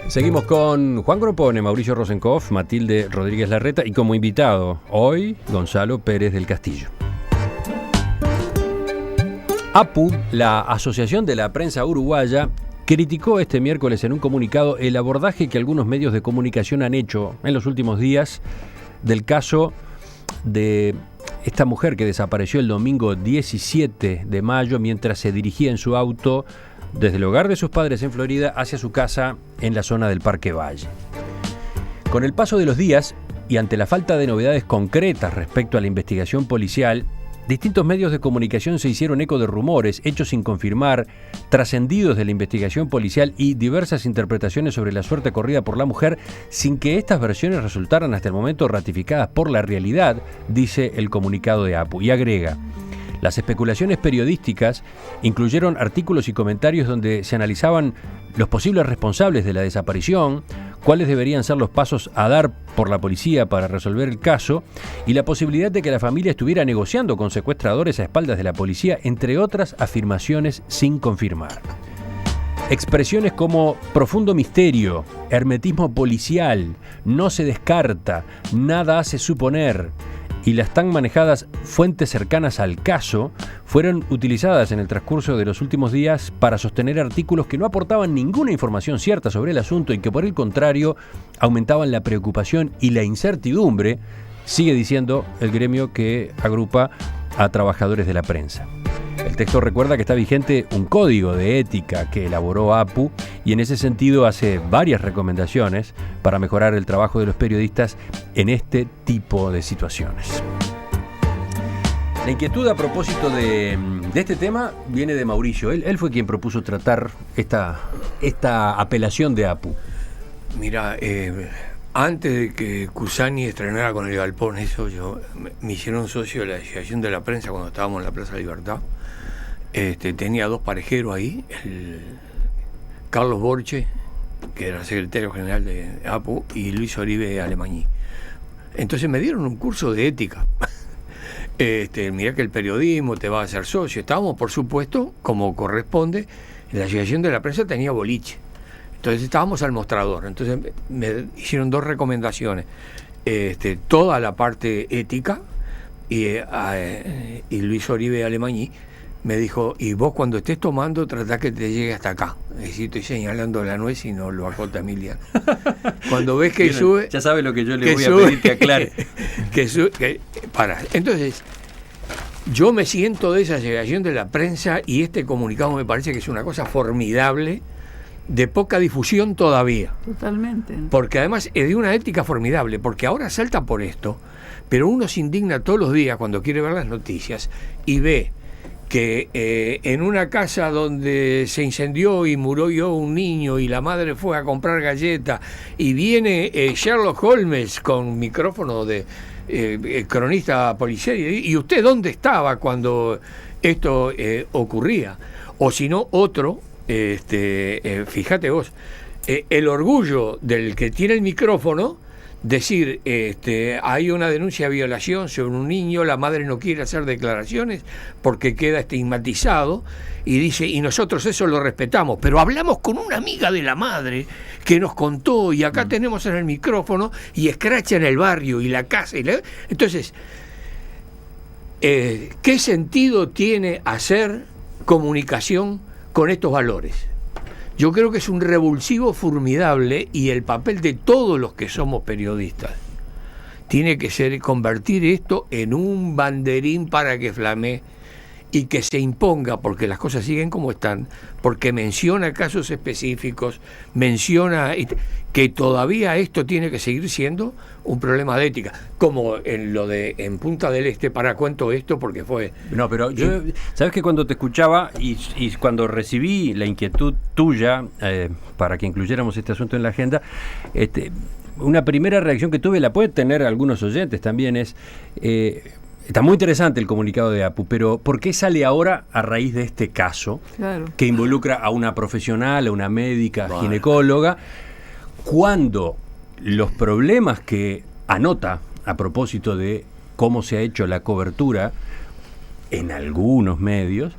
Seguimos con Juan Gropone, Mauricio Rosenkopf, Matilde Rodríguez Larreta y como invitado hoy Gonzalo Pérez del Castillo. APU, la Asociación de la Prensa Uruguaya, criticó este miércoles en un comunicado el abordaje que algunos medios de comunicación han hecho en los últimos días del caso de esta mujer que desapareció el domingo 17 de mayo mientras se dirigía en su auto desde el hogar de sus padres en Florida hacia su casa en la zona del Parque Valle. Con el paso de los días y ante la falta de novedades concretas respecto a la investigación policial, distintos medios de comunicación se hicieron eco de rumores, hechos sin confirmar, trascendidos de la investigación policial y diversas interpretaciones sobre la suerte corrida por la mujer, sin que estas versiones resultaran hasta el momento ratificadas por la realidad, dice el comunicado de APU. Y agrega: las especulaciones periodísticas incluyeron artículos y comentarios donde se analizaban los posibles responsables de la desaparición, cuáles deberían ser los pasos a dar por la policía para resolver el caso y la posibilidad de que la familia estuviera negociando con secuestradores a espaldas de la policía, entre otras afirmaciones sin confirmar. Expresiones como profundo misterio, hermetismo policial, no se descarta, nada hace suponer y las tan manejadas fuentes cercanas al caso fueron utilizadas en el transcurso de los últimos días para sostener artículos que no aportaban ninguna información cierta sobre el asunto y que por el contrario aumentaban la preocupación y la incertidumbre, sigue diciendo el gremio que agrupa a trabajadores de la prensa. El texto recuerda que está vigente un código de ética que elaboró APU y en ese sentido hace varias recomendaciones para mejorar el trabajo de los periodistas en este tipo de situaciones. La inquietud a propósito de este tema viene de Mauricio. Él fue quien propuso tratar esta apelación de APU. Mira, antes de que Cusani estrenara con el Galpón, me hicieron socio de la Asociación de la Prensa cuando estábamos en la Plaza Libertad. Tenía dos parejeros ahí, el Carlos Borche, que era secretario general de APU, y Luis Oribe Alemañí. Entonces me dieron un curso de ética. Mirá que el periodismo te va a hacer socio. Estábamos, por supuesto, como corresponde, en la Asociación de la Prensa tenía boliche. Entonces estábamos al mostrador. Entonces me hicieron dos recomendaciones. Toda la parte ética y Luis Oribe Alemañí me dijo: y vos cuando estés tomando tratá que te llegue hasta acá. Es decir, estoy señalando la nuez y no lo acota Emiliano. Cuando ves que sube... Ya sabe lo que yo le voy a pedir que aclare. Para. Entonces, yo me siento de esa asociación de la prensa y este comunicado me parece que es una cosa formidable, de poca difusión todavía. Totalmente. Porque además es de una ética formidable, porque ahora salta por esto, pero uno se indigna todos los días cuando quiere ver las noticias y ve que en una casa donde se incendió y murió un niño y la madre fue a comprar galletas y viene Sherlock Holmes con micrófono de cronista policial y ¿usted dónde estaba cuando esto ocurría? O si no, otro, fíjate vos, el orgullo del que tiene el micrófono, decir, hay una denuncia de violación sobre un niño, la madre no quiere hacer declaraciones porque queda estigmatizado, y dice, y nosotros eso lo respetamos, pero hablamos con una amiga de la madre que nos contó, y acá tenemos en el micrófono, y escracha en el barrio, y la casa, entonces, ¿qué sentido tiene hacer comunicación con estos valores? Yo creo que es un revulsivo formidable y el papel de todos los que somos periodistas tiene que ser convertir esto en un banderín para que flamee y que se imponga, porque las cosas siguen como están, porque menciona casos específicos, menciona que todavía esto tiene que seguir siendo un problema de ética, como en lo de en Punta del Este. Para cuento esto porque fue... No, pero yo, sabes que cuando te escuchaba y cuando recibí la inquietud tuya para que incluyéramos este asunto en la agenda, una primera reacción que tuve, la pueden tener algunos oyentes también, es... Está muy interesante el comunicado de APU, pero ¿por qué sale ahora a raíz de este caso? Claro. Que involucra a una profesional, a una médica, ginecóloga, cuando los problemas que anota a propósito de cómo se ha hecho la cobertura en algunos medios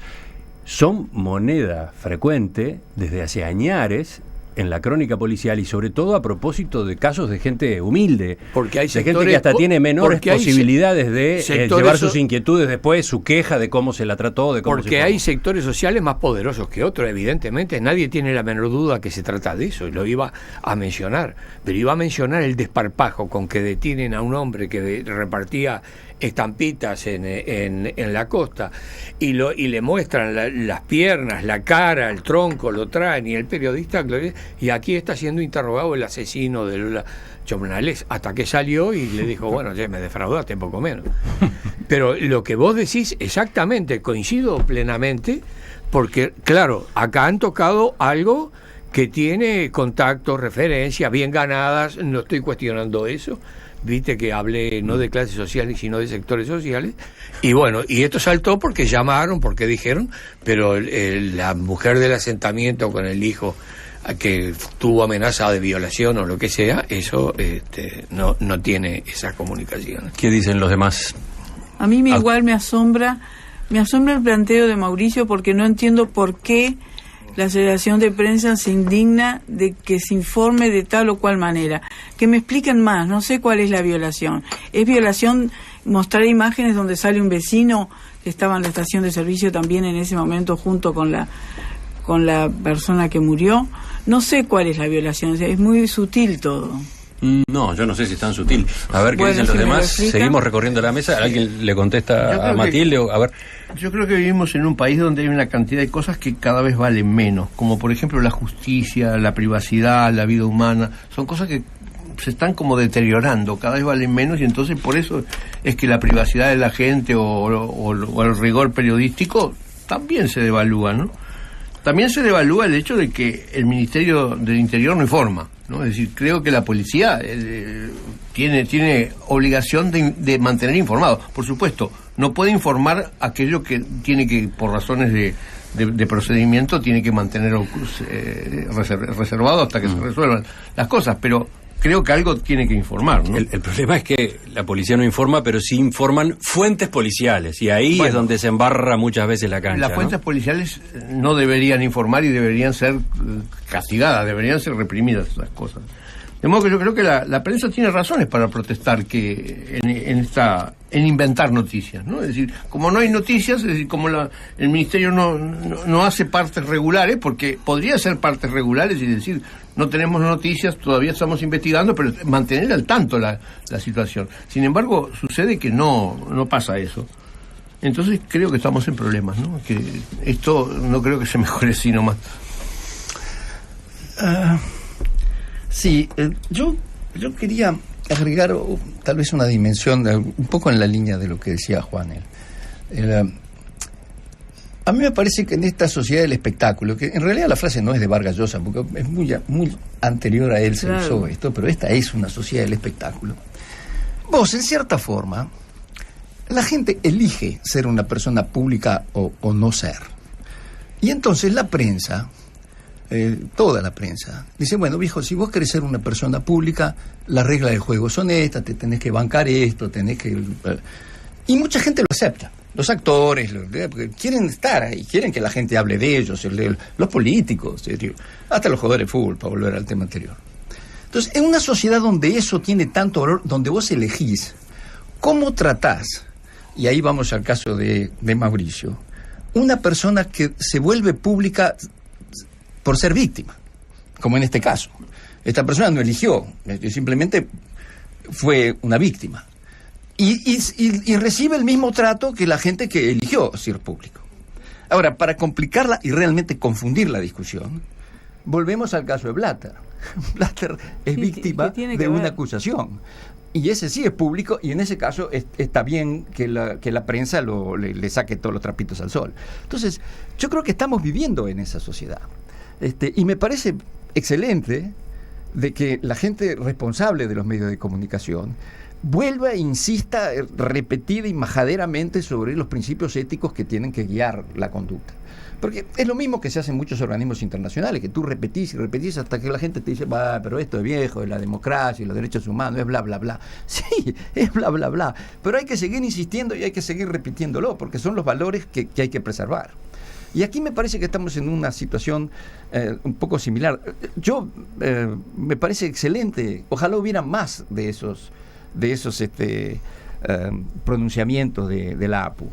son moneda frecuente desde hace añares en la crónica policial y sobre todo a propósito de casos de gente humilde, porque hay de gente que hasta tiene menores posibilidades de llevar sus inquietudes después, su queja de cómo se la trató, de cómo porque hay sectores sociales más poderosos que otros, evidentemente, nadie tiene la menor duda que se trata de eso, y lo iba a mencionar, pero iba a mencionar el desparpajo con que detienen a un hombre que repartía estampitas en la costa y le muestran las piernas, la cara, el tronco, lo traen, y el periodista, y aquí está siendo interrogado el asesino de Lola Chomnales, hasta que salió y le dijo, bueno, ya me defraudaste poco menos. Pero lo que vos decís exactamente, coincido plenamente, porque claro, acá han tocado algo que tiene contactos, referencias bien ganadas, no estoy cuestionando eso. Viste que hablé no de clases sociales sino de sectores sociales, y bueno, y esto saltó porque llamaron, porque dijeron, pero la mujer del asentamiento con el hijo que tuvo amenaza de violación o lo que sea, eso no tiene esa comunicación. ¿Qué dicen los demás? A mí igual me asombra el planteo de Mauricio, porque no entiendo por qué la Asociación de Prensa se indigna de que se informe de tal o cual manera. Que me expliquen más, no sé cuál es la violación. ¿Es violación mostrar imágenes donde sale un vecino que estaba en la estación de servicio también en ese momento junto con la persona que murió? No sé cuál es la violación, es muy sutil todo. No, yo no sé si es tan sutil. A ver qué dicen los demás. Seguimos recorriendo la mesa. ¿Alguien le contesta a Matilde? A ver. Yo creo que vivimos en un país donde hay una cantidad de cosas que cada vez valen menos, como por ejemplo la justicia, la privacidad, la vida humana. Son cosas que se están como deteriorando, cada vez valen menos, y entonces por eso es que la privacidad de la gente o el rigor periodístico también se devalúa, ¿no? También se devalúa el hecho de que el Ministerio del Interior no informa, ¿no? Es decir, creo que la policía tiene obligación de mantener informado. Por supuesto, no puede informar aquello que tiene que, por razones de procedimiento, tiene que mantener reservado hasta que se resuelvan las cosas, pero creo que algo tiene que informar, ¿no? El problema es que la policía no informa, pero sí informan fuentes policiales, y ahí es donde se embarra muchas veces la cancha. Las fuentes policiales no deberían informar y deberían ser castigadas, deberían ser reprimidas esas cosas. De modo que yo creo que la prensa tiene razones para protestar que en inventar noticias, ¿no? Es decir, como no hay noticias, es decir, como el Ministerio no hace partes regulares, porque podría hacer partes regulares y decir, no tenemos noticias, todavía estamos investigando, pero mantener al tanto la situación. Sin embargo, sucede que no pasa eso. Entonces creo que estamos en problemas, ¿no? Que esto no creo que se mejore sino más. Sí, yo quería agregar tal vez una dimensión un poco en la línea de lo que decía Juan. A mí me parece que en esta sociedad del espectáculo, que en realidad la frase no es de Vargas Llosa, porque es muy anterior a él, se usó esto, pero esta es una sociedad del espectáculo. Vos, en cierta forma, la gente elige ser una persona pública o no ser. Y entonces la prensa, toda la prensa, dice, bueno, viejo, si vos querés ser una persona pública, las reglas del juego son estas, te tenés que bancar esto, tenés que... Y mucha gente lo acepta. Los actores quieren estar ahí, quieren que la gente hable de ellos, los políticos, hasta los jugadores de fútbol, para volver al tema anterior. Entonces, en una sociedad donde eso tiene tanto valor, donde vos elegís cómo tratás, y ahí vamos al caso de Mauricio, una persona que se vuelve pública por ser víctima, como en este caso. Esta persona no eligió, simplemente fue una víctima. Y recibe el mismo trato que la gente que eligió ser público. Ahora, para complicarla y realmente confundir la discusión, volvemos al caso de Blatter. Blatter es víctima de una acusación. Y ese sí es público, y en ese caso está bien que la prensa le saque todos los trapitos al sol. Entonces, yo creo que estamos viviendo en esa sociedad. Y me parece excelente de que la gente responsable de los medios de comunicación vuelva e insista repetida y majaderamente sobre los principios éticos que tienen que guiar la conducta. Porque es lo mismo que se hace en muchos organismos internacionales, que tú repetís y repetís hasta que la gente te dice, pero esto es viejo, es la democracia y los derechos humanos, es bla, bla, bla. Sí, es bla, bla, bla. Pero hay que seguir insistiendo y hay que seguir repitiéndolo, porque son los valores que hay que preservar. Y aquí me parece que estamos en una situación un poco similar. Me parece excelente, ojalá hubiera más de esos pronunciamientos de la APU.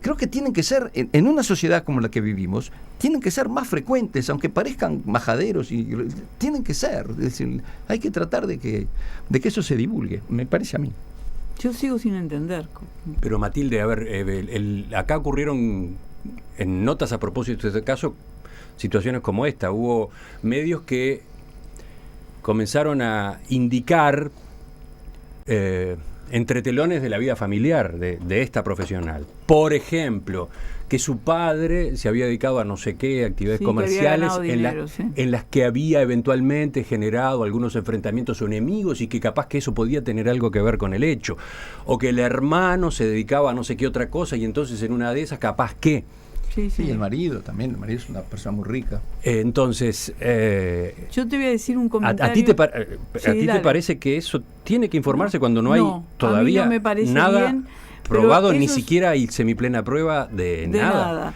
Creo que tienen que ser, en una sociedad como la que vivimos, tienen que ser más frecuentes, aunque parezcan majaderos, y tienen que ser. Es decir, hay que tratar de que eso se divulgue, me parece a mí. Yo sigo sin entender. Pero Matilde, a ver, acá ocurrieron, en notas a propósito de este caso, situaciones como esta. Hubo medios que comenzaron a indicar entretelones de la vida familiar de esta profesional. Por ejemplo, que su padre se había dedicado a no sé qué actividades comerciales en las que había eventualmente generado algunos enfrentamientos o enemigos y que capaz que eso podía tener algo que ver con el hecho. O que el hermano se dedicaba a no sé qué otra cosa y entonces en una de esas capaz que... Sí, el marido también, el marido es una persona muy rica. Entonces... yo te voy a decir un comentario... ¿A ti te parece que eso tiene que informarse cuando no hay todavía nada bien, probado, ni siquiera hay semiplena prueba de nada?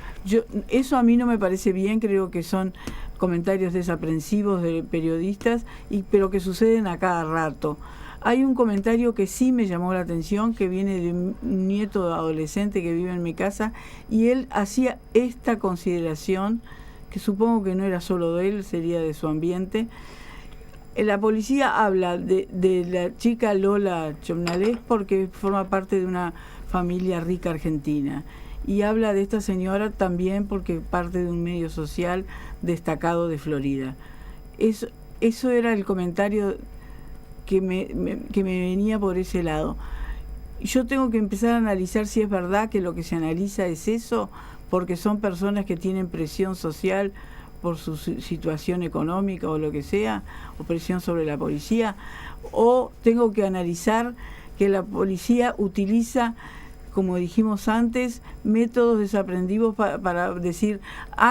Eso a mí no me parece bien, creo que son comentarios desaprensivos de periodistas, pero que suceden a cada rato. Hay un comentario que sí me llamó la atención, que viene de un nieto adolescente que vive en mi casa, y él hacía esta consideración, que supongo que no era solo de él, sería de su ambiente. La policía habla de la chica Lola Chomnalés porque forma parte de una familia rica argentina, y habla de esta señora también porque parte de un medio social destacado de Florida. Eso era el comentario que me venía por ese lado. Yo tengo que empezar a analizar si es verdad que lo que se analiza es eso, porque son personas que tienen presión social por su situación económica o lo que sea, o presión sobre la policía, o tengo que analizar que la policía utiliza, como dijimos antes, métodos desaprensivos para decir,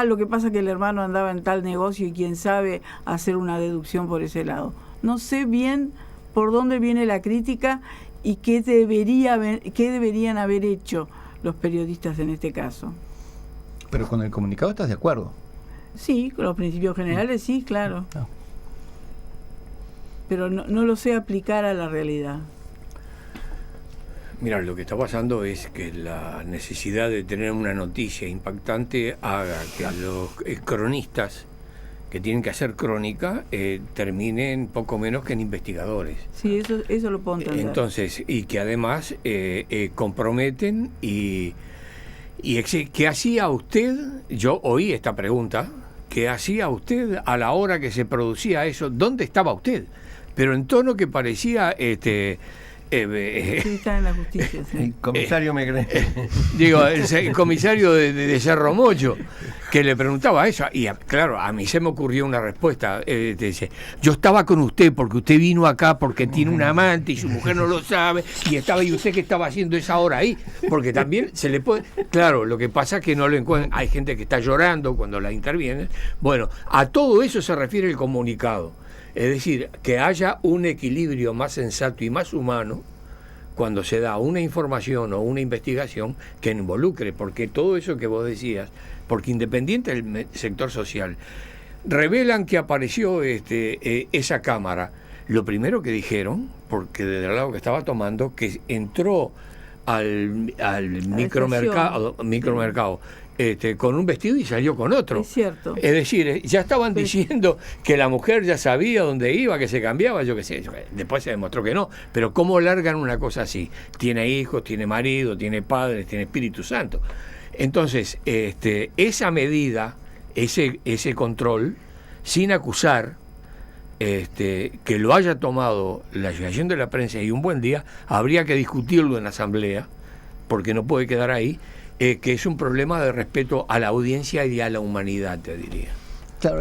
lo que pasa es que el hermano andaba en tal negocio y quién sabe hacer una deducción por ese lado. No sé bien por dónde viene la crítica y qué deberían haber hecho los periodistas en este caso. Pero con el comunicado estás de acuerdo. Sí, con los principios generales sí, claro. No. Pero no lo sé aplicar a la realidad. Mira, lo que está pasando es que la necesidad de tener una noticia impactante haga que los cronistas que tienen que hacer crónica terminen poco menos que en investigadores. Sí, eso lo puedo entender. Entonces, y que además comprometen ¿qué hacía usted? Yo oí esta pregunta, ¿qué hacía usted a la hora que se producía eso? ¿Dónde estaba usted? Pero en tono que parecía... está en la justicia, sí. El comisario me cree. Digo, el comisario de Cerro Mocho, que le preguntaba eso, y claro, a mí se me ocurrió una respuesta. Dice, yo estaba con usted porque usted vino acá porque tiene un amante y su mujer no lo sabe, y usted que estaba haciendo esa hora ahí, porque también se le puede... Claro, lo que pasa es que no lo encuentran, hay gente que está llorando cuando la intervienen. Bueno, a todo eso se refiere el comunicado. Es decir, que haya un equilibrio más sensato y más humano cuando se da una información o una investigación que involucre, porque todo eso que vos decías, porque independiente del sector social, revelan que apareció esa cámara. Lo primero que dijeron, porque desde el lado que estaba tomando, que entró al micromercado con un vestido y salió con otro. Es cierto. Es decir, ya estaban diciendo que la mujer ya sabía dónde iba, que se cambiaba, yo qué sé. Después se demostró que no. Pero ¿cómo largan una cosa así? Tiene hijos, tiene marido, tiene padres, tiene Espíritu Santo. Entonces, esa medida, ese control, sin acusar, que lo haya tomado la Asociación de la Prensa y Un Buen Día, habría que discutirlo en la Asamblea, porque no puede quedar ahí. Que es un problema de respeto a la audiencia y a la humanidad, te diría. Claro,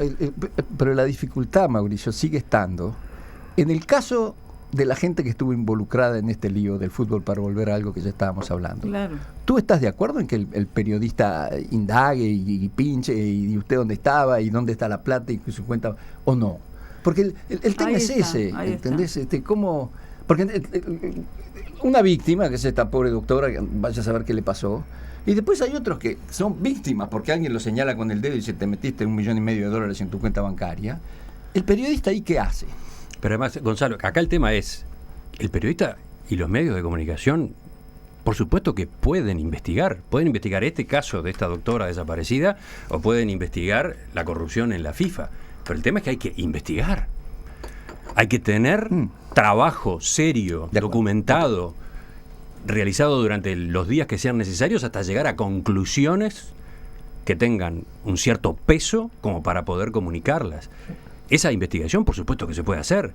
pero la dificultad, Mauricio, sigue estando. En el caso de la gente que estuvo involucrada en este lío del fútbol, para volver a algo que ya estábamos hablando. Claro. ¿Tú estás de acuerdo en que el periodista indague y pinche y usted dónde estaba y dónde está la plata y su cuenta o no? Porque el tema es ese, ¿entendés? ¿Cómo? Porque una víctima, que es esta pobre doctora, que vaya a saber qué le pasó. Y después hay otros que son víctimas porque alguien lo señala con el dedo y dice, te metiste $1,5 millones en tu cuenta bancaria. ¿El periodista ahí qué hace? Pero además, Gonzalo, acá el tema es, el periodista y los medios de comunicación, por supuesto que pueden investigar este caso de esta doctora desaparecida o pueden investigar la corrupción en la FIFA. Pero el tema es que hay que investigar. Hay que tener trabajo serio, documentado, realizado durante los días que sean necesarios hasta llegar a conclusiones que tengan un cierto peso como para poder comunicarlas. Esa investigación, por supuesto que se puede hacer.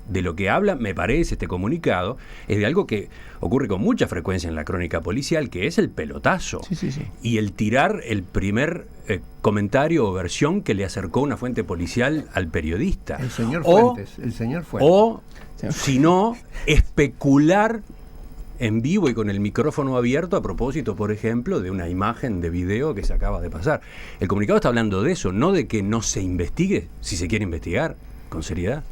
De lo que habla, me parece, este comunicado, es de algo que ocurre con mucha frecuencia en la crónica policial, que es el pelotazo. Sí. Y el tirar el primer comentario o versión que le acercó una fuente policial al periodista. El señor Fuentes. O, si no, especular en vivo y con el micrófono abierto a propósito, por ejemplo, de una imagen de video que se acaba de pasar. El comunicado está hablando de eso, no de que no se investigue, si se quiere investigar, con seriedad.